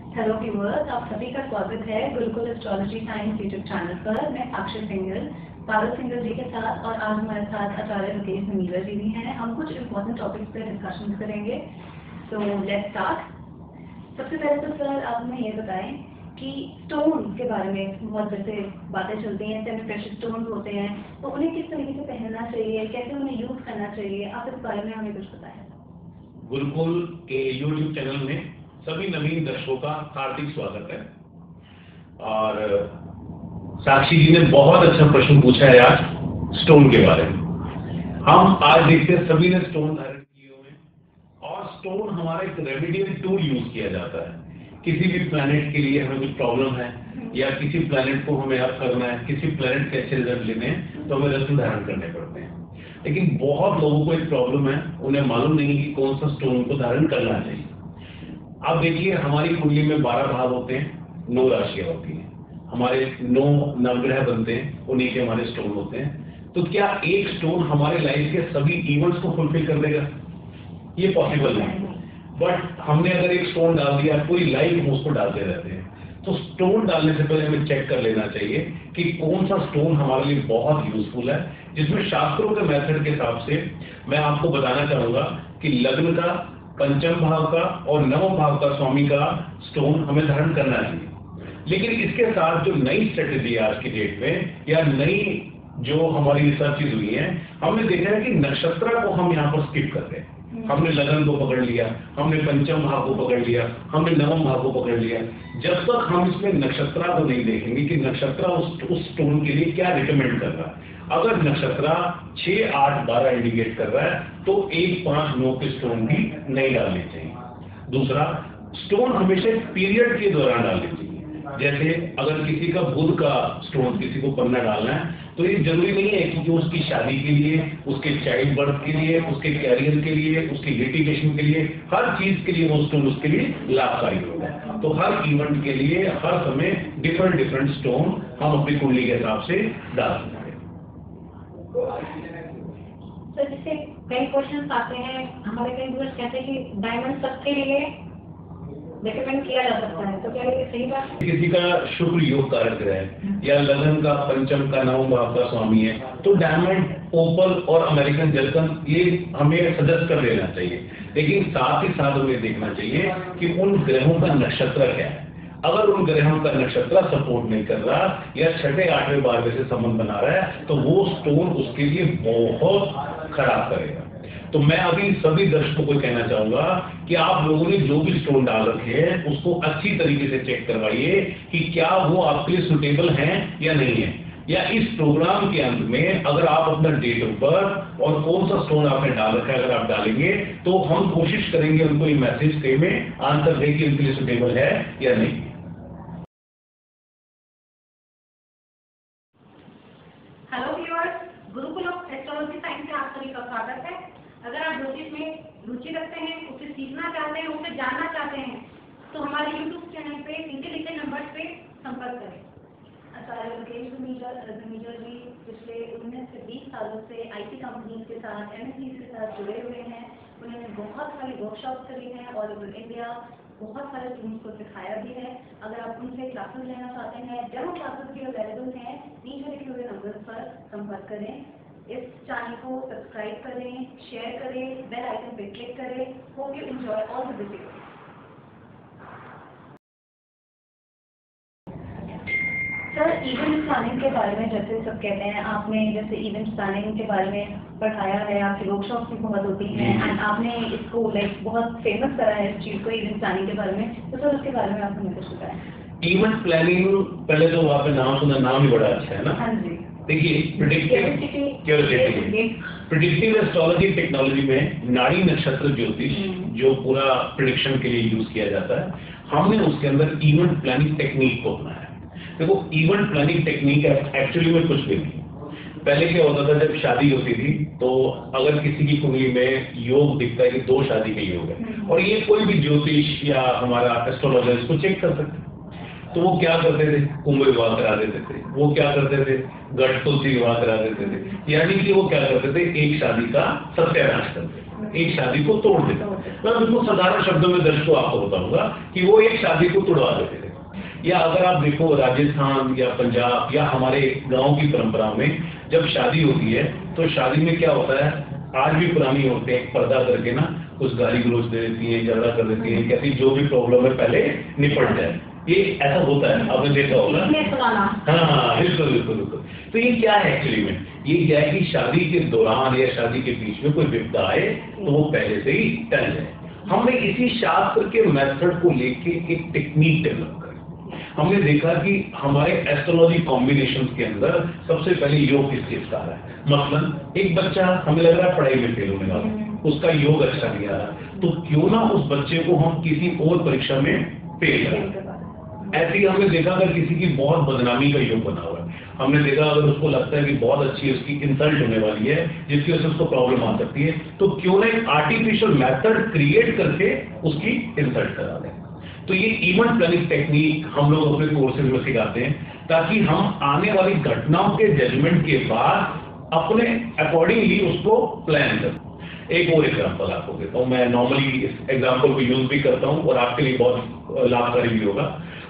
Hello viewers, आप सभी का स्वागत है Gurukul astrology science YouTube channel पर। मैं साक्षी सिंघल, पारुल सिंघल जी के साथ, और आज हमारे साथ आचार्य रुकेश मीरा जी भी हैं। हम कुछ इम्पोर्टेंट टॉपिक्स पे डिस्कशन करेंगे। तो लेट्स स्टार्ट। सबसे पहले तो सर आप हमें ये बताएं कि स्टोन के बारे में बहुत जैसे बातें चलती हैं, सेमी प्रेशियस स्टोन होते हैं, तो उन्हें किस तरीके से पहनना चाहिए, कैसे उन्हें यूज करना चाहिए, आप इस बारे में हमें कुछ बताएं। गुरुकुल के यूट्यूब चैनल में सभी नवीन दर्शकों का हार्दिक स्वागत है। और साक्षी जी ने बहुत अच्छा प्रश्न पूछा है आज स्टोन के बारे में। हम आज देखते हैं सभी ने स्टोन धारण किए हुए हैं और स्टोन हमारा एक रेमेडियल टूल यूज किया जाता है। किसी भी प्लैनेट के लिए हमें कुछ प्रॉब्लम है या किसी प्लैनेट को हमें अब करना है, किसी प्लैनेट के अच्छे रिजल्ट लेने हैं, तो हमें रत्न धारण करने पड़ते हैं। लेकिन बहुत लोगों को एक प्रॉब्लम है, उन्हें मालूम नहीं कि कौन सा स्टोन उनको धारण करना चाहिए। अब देखिए, हमारी कुंडली में 12 भाव होते हैं, 9 राशियां होती हैं, हमारे 9 नवग्रह बनते हैं, उन्हीं के हमारे स्टोन होते हैं। तो क्या एक स्टोन हमारे लाइफ के सभी इवेंट्स को फुलफिल कर देगा? ये पॉसिबल नहीं। बट हमने अगर एक स्टोन डाल दिया, पूरी लाइफ हम उसको डालते रहते हैं। तो स्टोन डालने से पहले हमें चेक कर लेना चाहिए कि कौन सा स्टोन हमारे लिए बहुत यूजफुल है, जिसमें शास्त्रों के मेथड के हिसाब से मैं आपको बताना चाहूंगा कि लग्न का, पंचम भाव का और नवम भाव का स्वामी का स्टोन हमें धारण करना चाहिए। लेकिन इसके साथ जो नई स्ट्रेटेजी है आज की डेट में, या नई जो हमारी रिसर्चेज हुई है, हमने देखा है कि नक्षत्र को हम यहाँ पर स्किप करते हैं। हमने लगन को पकड़ लिया, हमने पंचम भाव को पकड़ लिया, हमने नवम भाव को पकड़ लिया। जब तक हम इसमें नक्षत्र को नहीं देखेंगे कि नक्षत्र उस स्टोन के लिए क्या रिकमेंड कर रहा है। अगर नक्षत्र 6, 8, 12 इंडिकेट कर रहा है तो 1, 5, 9 के स्टोन भी नहीं डालने चाहिए। दूसरा, स्टोन हमेशा पीरियड के दौरान डालने चाहिए। जैसे अगर किसी का बुध का स्टोन किसी को पन्ना डालना है, तो ये जरूरी नहीं है कि उसकी शादी के लिए, उसके चाइल्ड बर्थ के लिए, उसके कैरियर के लिए, उसकी लिटिगेशन के लिए, हर चीज के लिए वो स्टोन उसके लिए लाभकारी होगा। तो हर इवेंट के लिए हर समय डिफरेंट स्टोन हम अपनी कुंडली के हिसाब से डाल सकते हैं। सर, जिससे कई क्वेश्चन आते हैं, हमारे कई व्यूअर्स कहते हैं कि डायमंड सबके लिए रिकमेंड किया जा सकता है, तो क्या ये सही बात? किसी का शुक्र योग कारक है या लगन का, पंचम का, नवम भाव का स्वामी है, तो डायमंड, ओपल और अमेरिकन जलकन ये हमें सजेस्ट कर देना चाहिए। लेकिन साथ ही साथ हमें देखना चाहिए कि उन ग्रहों का नक्षत्र क्या है। अगर उन ग्रहों का नक्षत्र सपोर्ट नहीं कर रहा या 6, 8वें, 12वें से संबंध बना रहा है, तो वो स्टोन उसके लिए बहुत खराब करेगा। तो मैं अभी सभी दर्शकों को कहना चाहूंगा कि आप लोगों ने जो भी स्टोन डाल रखे हैं उसको अच्छी तरीके से चेक करवाइए कि क्या वो आपके लिए सुटेबल हैं या नहीं है। या इस प्रोग्राम के अंत में अगर आप अपना डेट ऑफ बर्थ और कौन सा स्टोन आपने डाल रखा है अगर आप डालेंगे, तो हम कोशिश करेंगे उनको ये मैसेज के में आंसर दे कि उनके लिए सुटेबल है या नहीं। Hello viewers, Gurukul astrology science से आप सभी का स्वागत है। अगर आप ज्योतिष में रुचि रखते हैं, उसे सीखना चाहते हैं, उसे जानना चाहते हैं, तो हमारे यूट्यूब चैनल पे नीचे लिखे नंबर पे संपर्क करें। आचार्य रुकेश मीरा जी पिछले 19 से 20 सालों से आईटी कंपनीज के साथ, एमएससी के साथ जुड़े हुए हैं। उन्होंने बहुत सारी वर्कशॉप करी हैं ऑल ओवर इंडिया, बहुत सारे स्टूडेंट्स को सिखाया भी है। अगर आप उनसे क्लासेस लेना चाहते हैं, डेमो क्लासेस भी अवेलेबल हैं, नीचे लिखे हुए नंबर पर संपर्क करें। इस चैनल को सब्सक्राइब करें, शेयर करें, बेल आइकन पे क्लिक करें। Hope you enjoy all the video. Sir, event planning के बारे में जैसे सब कहते हैं, आपने जैसे इवेंट प्लानिंग के बारे में पढ़ाया है, आपकी वर्कशॉप भी बहुत होती हैं, एंड आपने इसको बहुत फेमस करा है इस चीज़ को, इवेंट प्लानिंग के बारे में। तो सर उसके बारे में आप हमें कुछ बताएं। इवेंट प्लानिंग, पहले तो वहाँ पे नाम सुना, नाम ही बड़ा अच्छा है ना। हाँ जी। देखिए, प्रिडिक्टिव एस्ट्रोलॉजी टेक्नोलॉजी में नाड़ी नक्षत्र ज्योतिष जो पूरा प्रिडिक्शन के लिए यूज किया जाता है, हमने उसके अंदर इवेंट प्लानिंग टेक्निक को अपनाया है। देखो, इवेंट प्लानिंग टेक्निक एक्चुअली में कुछ भी नहीं। पहले क्या होता था, जब शादी होती थी तो अगर किसी की कुंडली में योग दिखता है कि 2 शादी के योग है, और ये कोई भी ज्योतिष या हमारा एस्ट्रोलॉजर इसको चेक कर सकते, तो वो क्या करते थे, कुंभ विवाह करा देते थे। वो क्या करते थे, गठ तुलसी विवाह करा देते थे। यानी कि वो क्या करते थे, एक शादी का सत्यानाश करते थे। एक शादी को तोड़ देते। मैं बिल्कुल साधारण शब्दों में दर्शकों आपको बताऊंगा कि वो एक शादी को तोड़वा देते थे। या अगर आप देखो राजस्थान या पंजाब या हमारे गांव की परंपरा में जब शादी होती है तो शादी में क्या होता है, आज भी पुरानी औरतें पर्दा करके ना कुछ गाली गलौज दे देती हैं, झगड़ा कर देती हैं, कहती जो भी प्रॉब्लम है पहले निपट जाए। ये ऐसा होता है, आपने देखा होगा। हाँ बिल्कुल बिल्कुल बिल्कुल। तो ये क्या है एक्चुअली में, ये क्या है कि शादी के दौरान या शादी के बीच में कोई विपदा आए तो वो पहले से ही टल जाए। हमने इसी शास्त्र के मेथड को लेके एक टेक्निक डेवलप करी। हमने देखा कि हमारे एस्ट्रोलॉजी कॉम्बिनेशन के अंदर सबसे पहले योग किस चीज का है। मतलब एक बच्चा हमें लग रहा है पढ़ाई में फेल होने वाला, उसका योग अच्छा नहीं आ रहा, तो क्यों ना उस बच्चे को हम किसी और परीक्षा में फेल करें। ऐसे ही हमने देखा अगर किसी की बहुत बदनामी का योग बना हुआ है, हमने देखा अगर उसको लगता है कि बहुत अच्छी उसकी इंसल्ट होने वाली है जिसकी वजह से उसको प्रॉब्लम आ सकती है, तो क्यों ना एक आर्टिफिशियल मेथड क्रिएट करके उसकी इंसल्ट करा दें। तो ये इवेंट प्लानिंग टेक्निक हम लोग अपने कोर्सेज में सिखाते हैं ताकि हम आने वाली घटनाओं के जजमेंट के बाद अपने अकॉर्डिंगली उसको प्लान करें। एक और एग्जाम्पल आपको देता हूँ, मैं नॉर्मली इस एग्जाम्पल को यूज भी करता हूँ और आपके लिए बहुत लाभकारी भी होगा।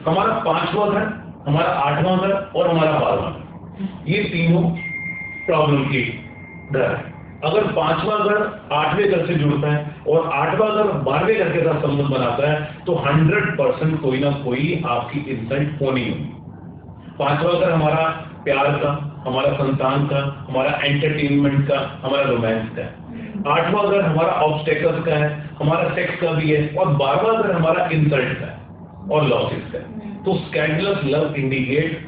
हमारा 5वां घर, हमारा 8वां घर और हमारा 12वां घर, ये तीनों प्रॉब्लम की घर है। अगर 5वां घर 8वें घर से जुड़ता है और 8वां घर 12वें घर के साथ संबंध बनाता है तो 100% कोई ना कोई आपकी इंसल्ट होनी होगी। 5वां घर हमारा प्यार का, हमारा संतान का, हमारा एंटरटेनमेंट का, हमारा रोमांस का है। 8वां घर हमारा ऑब्स्टेकल्स का है, हमारा सेक्स का भी है, और 12वां घर हमारा इंसल्ट का है और लॉसेस का। तो स्कैंडलस लव इंडिकेट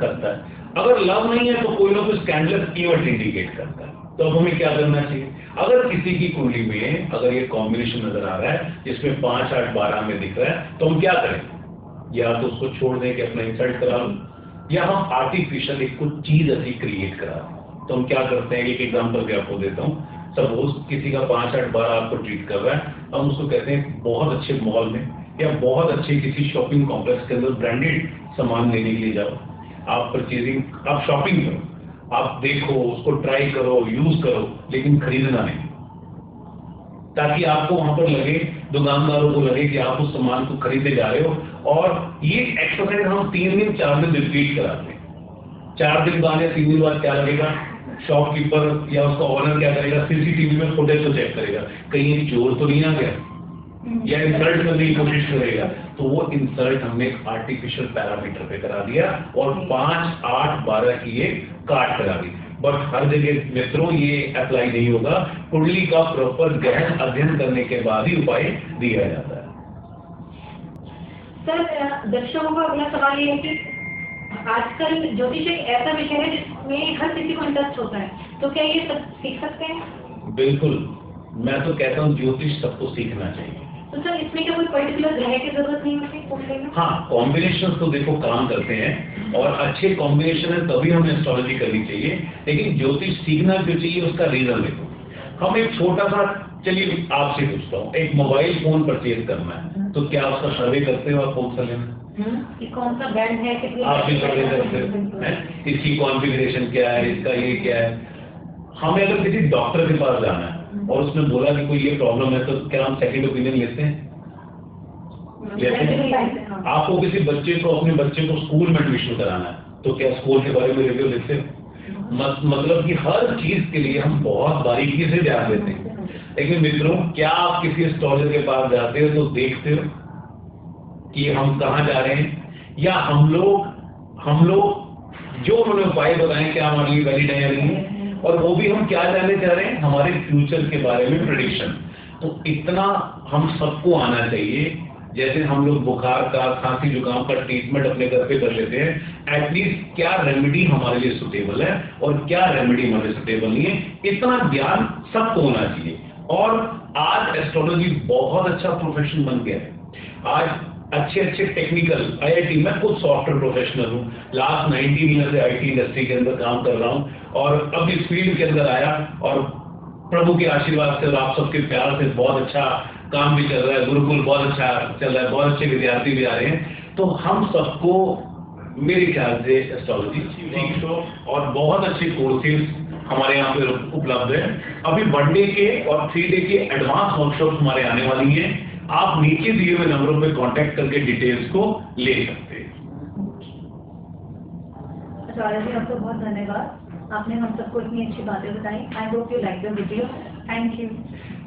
करता है। अगर लव नहीं है तो कोई ना कोई स्कैंडलस इवेंट इंडिकेट करता है। तो अब हमें क्या करना चाहिए, अगर किसी की कुंडली में अगर ये कॉम्बिनेशन नजर आ रहा है जिसमें 5, 8, 12 में दिख रहा है, तो हम क्या करें, या तो उसको छोड़ दें कि अपना इंसल्ट करा लो, या हम आर्टिफिशियल एक कुछ चीज ऐसी क्रिएट करा दें। तो हम क्या करते हैं, एक एग्जाम्पल भी आपको देता हूँ। सपोज किसी का 5, 8, 12 आपको ट्रीट कर रहा है, हम उसको कहते हैं बहुत अच्छे मॉल में या बहुत अच्छे किसी शॉपिंग कॉम्प्लेक्स के अंदर ब्रांडेड सामान लेने के लिए जाओ। आप परचेजिंग, आप शॉपिंग करो, आप देखो, उसको ट्राई करो, यूज करो, लेकिन खरीदना नहीं, ताकि आपको वहां पर लगे, दुकानदारों को लगे कि आप उस सामान को खरीदे जा रहे हो। और ये एक्सरसाइज हम 3 दिन 4 दिन रिपीट कराते हैं। 4 दिन बाद या 3 दिन बाद क्या लगेगा, शॉपकीपर या उसका ओनर क्या करेगा, सीसीटीवी में फुटेज को चेक करेगा, कहीं एक चोर तो नहीं आ गया, या इंसल्ट करने की कोशिश करेगा। तो वो इंसल्ट हमने एक आर्टिफिशियल पैरामीटर पे करा दिया और 5, 8, 12 की एक काट करा दी। बट हर जगह मित्रों ये अप्लाई नहीं होगा, कुंडली का प्रॉपर गहन अध्ययन करने के बाद ही उपाय दिया जाता है। सर, दर्शकों का अगला सवाल ये है कि आजकल ज्योतिष एक ऐसा विषय है जिसमें हर किसी को इंटरेस्ट होता है, तो क्या ये सब सीख सकते हैं? बिल्कुल, मैं तो कहता हूँ ज्योतिष सबको सीखना चाहिए। तो सर इसमें क्या कोई पर्टिकुलर ग्रह की जरूरत नहीं होती? हाँ, कॉम्बिनेशन तो देखो काम करते हैं और अच्छे कॉम्बिनेशन है तभी हमें एस्ट्रोलॉजी करनी चाहिए। लेकिन ज्योतिष सीखना क्यों चाहिए, उसका रीजन देखो। हम एक छोटा सा, चलिए आपसे पूछता हूँ, एक मोबाइल फोन परचेज करना है तो क्या उसका सर्वे करते हो आप, कौन सा लेना, कि कौन सा ब्रांड है, आप भी सर्वे करते हो, इसकी कॉन्फ़िगरेशन क्या है, इसका ये क्या है। हमें अगर किसी डॉक्टर के पास जाना है और उसने बोला कि कोई ये प्रॉब्लम है, तो क्या हम सेकंड ओपिनियन लेते हैं? आपको किसी बच्चे को, अपने बच्चे को स्कूल में एडमिशन कराना है तो क्या स्कूल के बारे में रिव्यू लेते हैं? मतलब कि हर चीज के लिए हम बहुत बारीकी से ध्यान देते हैं। लेकिन मित्रों, क्या आप किसी एस्ट्रोलॉजर के पास जाते हो तो देखते हो कि हम कहाँ जा रहे हैं, या हम लोग जो उन्होंने उपाय बताए क्या हमारे लिए वैलिड है या नहीं है, और वो भी हम क्या जानने चाह रहे हैं, हमारे फ्यूचर के बारे में प्रेडिक्शन। तो इतना हम सबको आना चाहिए। जैसे हम लोग बुखार का, खांसी जुकाम का ट्रीटमेंट अपने घर पे कर लेते हैं, एटलीस्ट क्या रेमेडी हमारे लिए सुटेबल है और क्या रेमेडी हमारे सुटेबल नहीं है, इतना ज्ञान सबको होना चाहिए। और आज एस्ट्रोलॉजी बहुत अच्छा प्रोफेशन बन गया है। आज अच्छे टेक्निकल IIT, मैं खुद सॉफ्टवेयर प्रोफेशनल हूँ, लास्ट 19 ईयर से IT इंडस्ट्री के अंदर काम कर रहा हूँ और अब इस फील्ड के अंदर आया और प्रभु के आशीर्वाद से और आप सबके प्यार से बहुत अच्छा काम भी चल रहा है, गुरुकुल बहुत अच्छा चल रहा है, बहुत अच्छे विद्यार्थी भी आ रहे हैं। तो हम सबको मेरे ख्याल से एस्ट्रोलॉजी सीखो और बहुत अच्छे कोर्सेज हमारे यहाँ पे उपलब्ध है। अभी 1 डे के और 3 डे के एडवांस वर्कशॉप हमारे आने वाली हैं। आप नीचे दिए हुए नंबरों पे कांटेक्ट करके डिटेल्स को ले सकते हैं। आचार्य जी, आपका बहुत धन्यवाद, आपने हम सबको इतनी अच्छी बातें बताई। I hope you like the video. Thank you.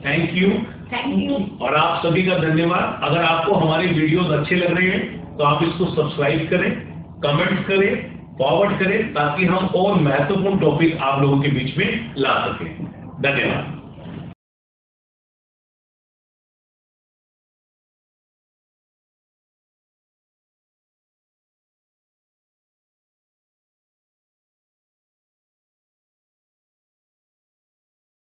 Thank you. Thank you. और आप सभी का धन्यवाद। अगर आपको हमारे वीडियोस अच्छे लग रहे हैं तो आप इसको सब्सक्राइब करें, कमेंट करें, फॉरवर्ड करें, ताकि हम और महत्वपूर्ण टॉपिक आप लोगों के बीच में ला सकें। धन्यवाद।